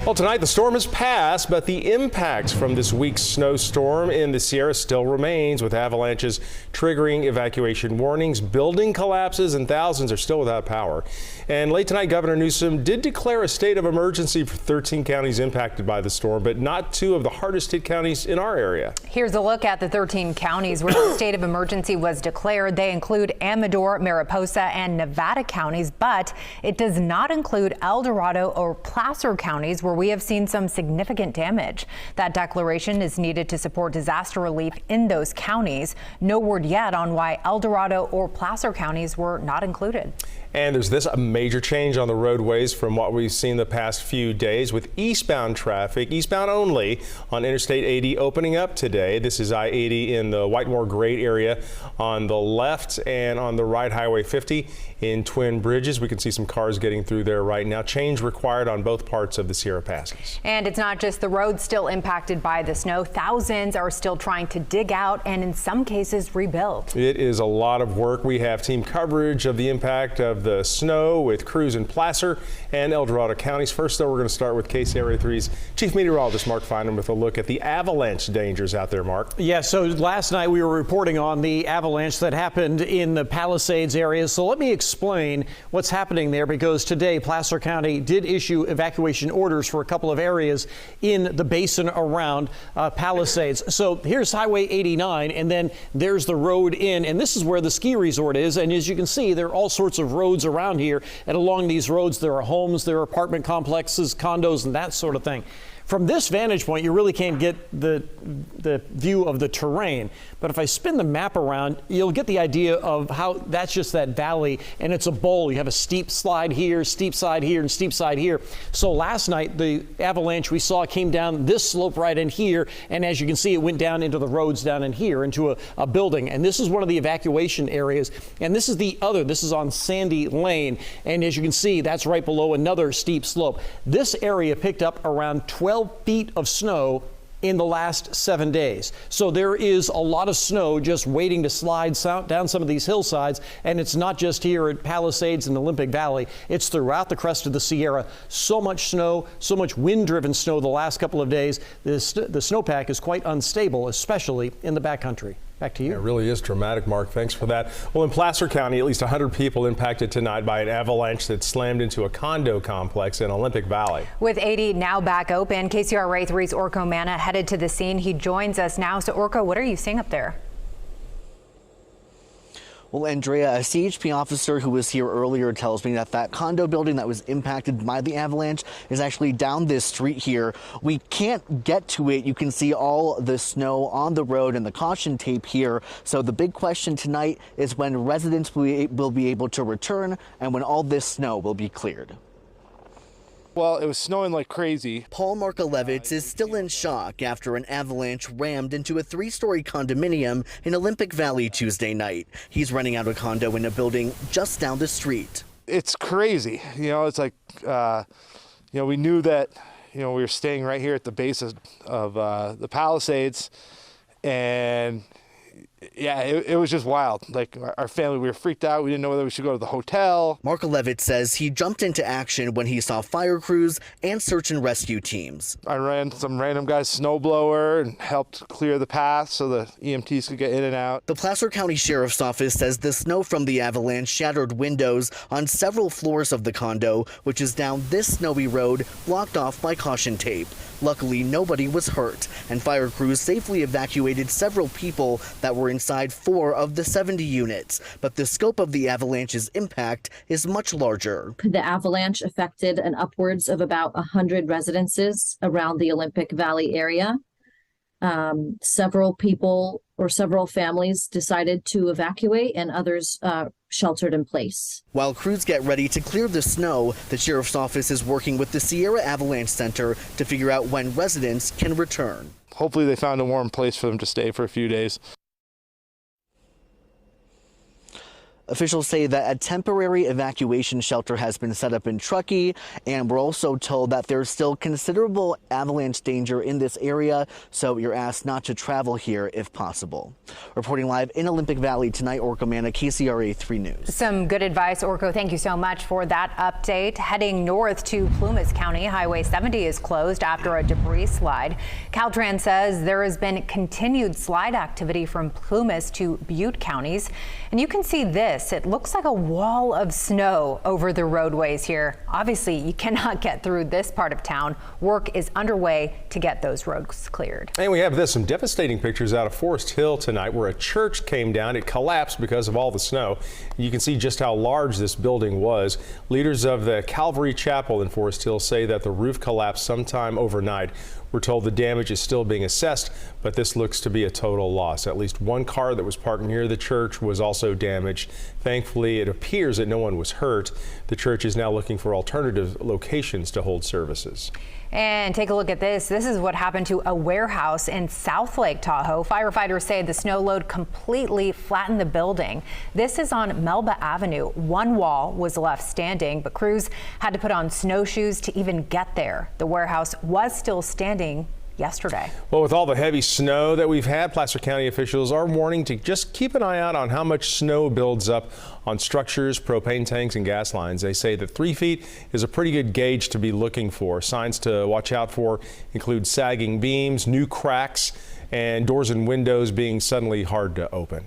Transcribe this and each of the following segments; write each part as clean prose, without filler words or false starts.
Well, tonight the storm has passed, but the impact from this week's snowstorm in the Sierra still remains, with avalanches triggering evacuation warnings, building collapses, and thousands are still without power. And late tonight, Governor Newsom did declare a state of emergency for 13 counties impacted by the storm, but not two of the hardest hit counties in our area. Here's a look at the 13 counties where the state of emergency was declared. They include Amador, Mariposa, and Nevada counties, but it does not include El Dorado or Placer counties, where we have seen some significant damage. That declaration is needed to support disaster relief in those counties. No word yet on why El Dorado or Placer counties were not included. And there's a major change on the roadways from what we've seen the past few days, with eastbound traffic, eastbound only, on Interstate 80 opening up today. This is I-80 in the Whitemoor Grade area on the left, and on the right, Highway 50 in Twin Bridges. We can see some cars getting through there right now. Change required on both parts of the Sierra Passes. And it's not just the roads still impacted by the snow. Thousands are still trying to dig out and in some cases rebuild. It is a lot of work. We have team coverage of the impact of the snow with crews in Placer and El Dorado counties. First, though, we're going to start with KCRA 3's Chief Meteorologist Mark Finan with a look at the avalanche dangers out there, Mark. Yeah, so last night we were reporting on the avalanche that happened in the Palisades area. So let me explain what's happening there, because today Placer County did issue evacuation orders for a couple of areas in the basin around Palisades. So here's Highway 89, and then there's the road in, and this is where the ski resort is. And as you can see, there are all sorts of roads around here, and along these roads there are homes, there are apartment complexes, condos, and that sort of thing. From this vantage point, you really can't get the view of the terrain. But if I spin the map around, you'll get the idea of how that's just that valley, and it's a bowl. You have a steep slide here, steep side here, and steep side here. So last night, the avalanche we saw came down this slope right in here, and as you can see, it went down into the roads down in here, into a building. And this is one of the evacuation areas, and this is the other. This is on Sandy Lane, and as you can see, that's right below another steep slope. This area picked up around 12 feet of snow in the last 7 days. So there is a lot of snow just waiting to slide down some of these hillsides, and it's not just here at Palisades and Olympic Valley. It's throughout the crest of the Sierra. So much snow, so much wind-driven snow the last couple of days. The snowpack is quite unstable, especially in the backcountry. Back to you. It really is dramatic, Mark. Thanks for that. Well, in Placer County, at least 100 people impacted tonight by an avalanche that slammed into a condo complex in Olympic Valley. With 80 now back open, KCRA 3's Orko Manna headed to the scene. He joins us now. So, Orko, what are you seeing up there? Well, Andrea, a CHP officer who was here earlier tells me that condo building that was impacted by the avalanche is actually down this street here. We can't get to it. You can see all the snow on the road and the caution tape here. So the big question tonight is when residents will be able to return and when all this snow will be cleared. Well, it was snowing like crazy. Paul Markolevitz is still in shock after an avalanche rammed into a 3-story condominium in Olympic Valley Tuesday night. He's renting out a condo in a building just down the street. It's crazy. You know, it's like, we knew that, we were staying right here at the base of the Palisades, and yeah, it was just wild. Like, our family, we were freaked out. We didn't know whether we should go to the hotel. Markolevitz says he jumped into action when he saw fire crews and search and rescue teams. I ran some random guy's snowblower and helped clear the path so the EMTs could get in and out. The Placer County Sheriff's Office says the snow from the avalanche shattered windows on several floors of the condo, which is down this snowy road blocked off by caution tape. Luckily, nobody was hurt, and fire crews safely evacuated several people that were inside 4 of the 70 units. But the scope of the avalanche's impact is much larger. The avalanche affected an upwards of about 100 residences around the Olympic Valley area. Several people or several families decided to evacuate, and others sheltered in place. While crews get ready to clear the snow, the Sheriff's Office is working with the Sierra Avalanche Center to figure out when residents can return. Hopefully they found a warm place for them to stay for a few days. Officials say that a temporary evacuation shelter has been set up in Truckee, and we're also told that there's still considerable avalanche danger in this area, so you're asked not to travel here if possible. Reporting live in Olympic Valley tonight, Orko Manna, KCRA 3 News. Some good advice, Orko. Thank you so much for that update. Heading north to Plumas County, Highway 70 is closed after a debris slide. Caltrans says there has been continued slide activity from Plumas to Butte counties, and you can see this. It looks like a wall of snow over the roadways here. Obviously, you cannot get through this part of town. Work is underway to get those roads cleared. And we have some devastating pictures out of Forest Hill tonight where a church came down. It collapsed because of all the snow. You can see just how large this building was. Leaders of the Calvary Chapel in Forest Hill say that the roof collapsed sometime overnight. We're told the damage is still being assessed, but this looks to be a total loss. At least one car that was parked near the church was also damaged. Thankfully, it appears that no one was hurt. The church is now looking for alternative locations to hold services. And take a look at this. This is what happened to a warehouse in South Lake Tahoe. Firefighters say the snow load completely flattened the building. This is on Melba Avenue. One wall was left standing, but crews had to put on snowshoes to even get there. The warehouse was still standing yesterday. Well, with all the heavy snow that we've had, Placer County officials are warning to just keep an eye out on how much snow builds up on structures, propane tanks, and gas lines. They say that 3 feet is a pretty good gauge to be looking for. Signs to watch out for include sagging beams, new cracks, and doors and windows being suddenly hard to open.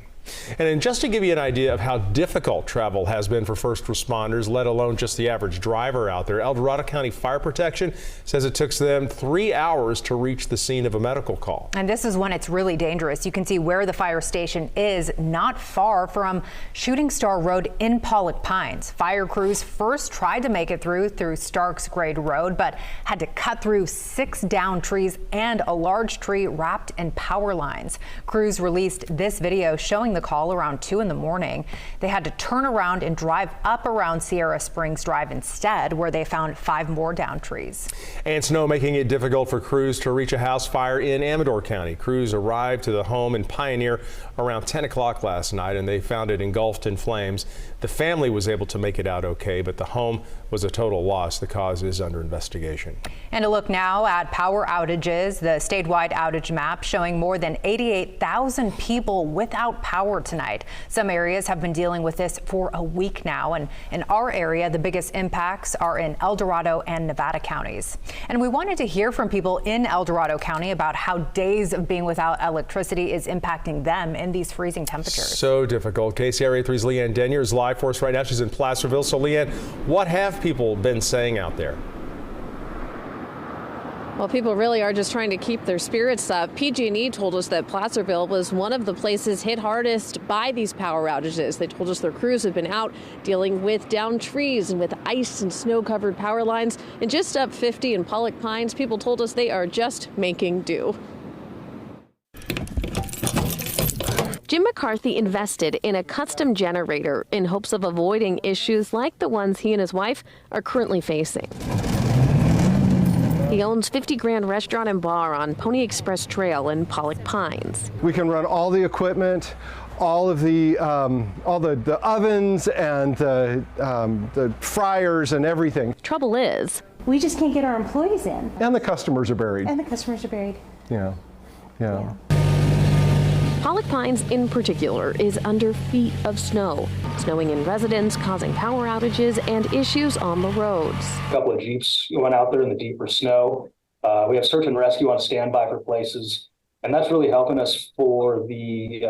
And just to give you an idea of how difficult travel has been for first responders, let alone just the average driver out there, El Dorado County Fire Protection says it took them 3 hours to reach the scene of a medical call. And this is when it's really dangerous. You can see where the fire station is, not far from Shooting Star Road in Pollock Pines. Fire crews first tried to make it through Starks Grade Road, but had to cut through 6 downed trees and a large tree wrapped in power lines. Crews released this video showing the call around 2 in the morning. They had to turn around and drive up around Sierra Springs Drive instead, where they found 5 more downed trees. And snow making it difficult for crews to reach a house fire in Amador County. Crews arrived to the home in Pioneer around 10 o'clock last night, and they found it engulfed in flames. The family was able to make it out okay, but the home was a total loss. The cause is under investigation. And a look now at power outages. The statewide outage map showing more than 88,000 people without power tonight. Some areas have been dealing with this for a week now, and in our area, the biggest impacts are in El Dorado and Nevada counties. And we wanted to hear from people in El Dorado County about how days of being without electricity is impacting them in these freezing temperatures. So difficult. KCRA 3's Leanne Denyer is live for us right now. She's in Placerville. So Leanne, what have people been saying out there? Well, people really are just trying to keep their spirits up. PG&E told us that Placerville was one of the places hit hardest by these power outages. They told us their crews have been out dealing with downed trees and with ice and snow-covered power lines. And just up 50 in Pollock Pines, people told us they are just making do. Jim McCarthy invested in a custom generator in hopes of avoiding issues like the ones he and his wife are currently facing. He owns 50 Grand Restaurant and Bar on Pony Express Trail in Pollock Pines. We can run all the equipment, all the ovens and the fryers and everything. Trouble is, we just can't get our employees in. And the customers are buried. Yeah. Pollock Pines in particular is under feet of snow, snowing in residents, causing power outages and issues on the roads. A couple of Jeeps went out there in the deeper snow. We have search and rescue on standby for places, and that's really helping us for the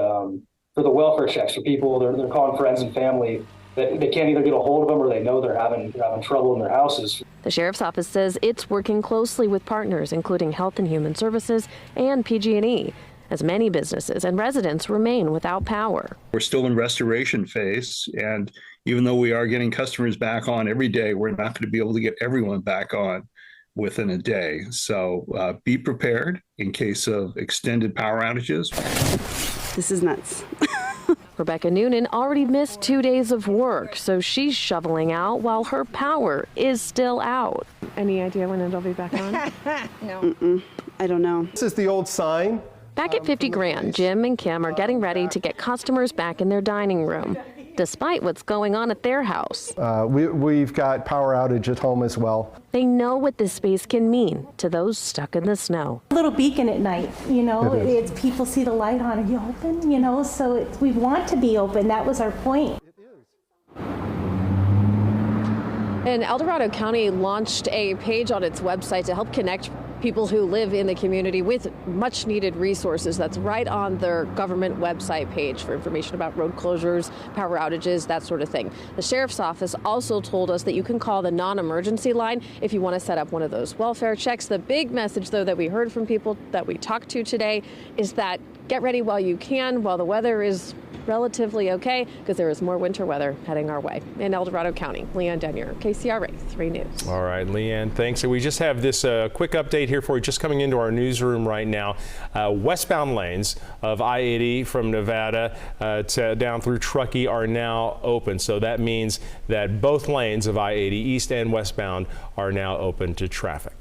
welfare checks for people. They're calling friends and family that they can't either get a hold of them or they know they're having trouble in their houses. The sheriff's office says it's working closely with partners, including Health and Human Services and PG&E, as many businesses and residents remain without power. We're still in restoration phase, and even though we are getting customers back on every day, we're not going to be able to get everyone back on within a day. So be prepared in case of extended power outages. This is nuts. Rebecca Noonan already missed 2 days of work, so she's shoveling out while her power is still out. Any idea when it'll be back on? No. I don't know. This is the old sign. Back at 50 Grand, Jim and Kim are getting ready to get customers back in their dining room. despite what's going on at their house. We've got power outage at home as well. They know what this space can mean to those stuck in the snow. A little beacon at night, it's people see the light on, are you open, so we want to be open. That was our point. And El Dorado County launched a page on its website to help connect people who live in the community with much needed resources. That's right on their government website page for information about road closures, power outages, that sort of thing. The sheriff's office also told us that you can call the non-emergency line if you want to set up one of those welfare checks. The big message, though, that we heard from people that we talked to today is that get ready while you can, while the weather is relatively okay, because there is more winter weather heading our way. In El Dorado County, Leanne Denyer, KCRA 3 News. All right, Leanne, thanks. And we just have this quick update here for you, just coming into our newsroom right now. Westbound lanes of I-80 from Nevada down through Truckee are now open. So that means that both lanes of I-80, east and westbound, are now open to traffic.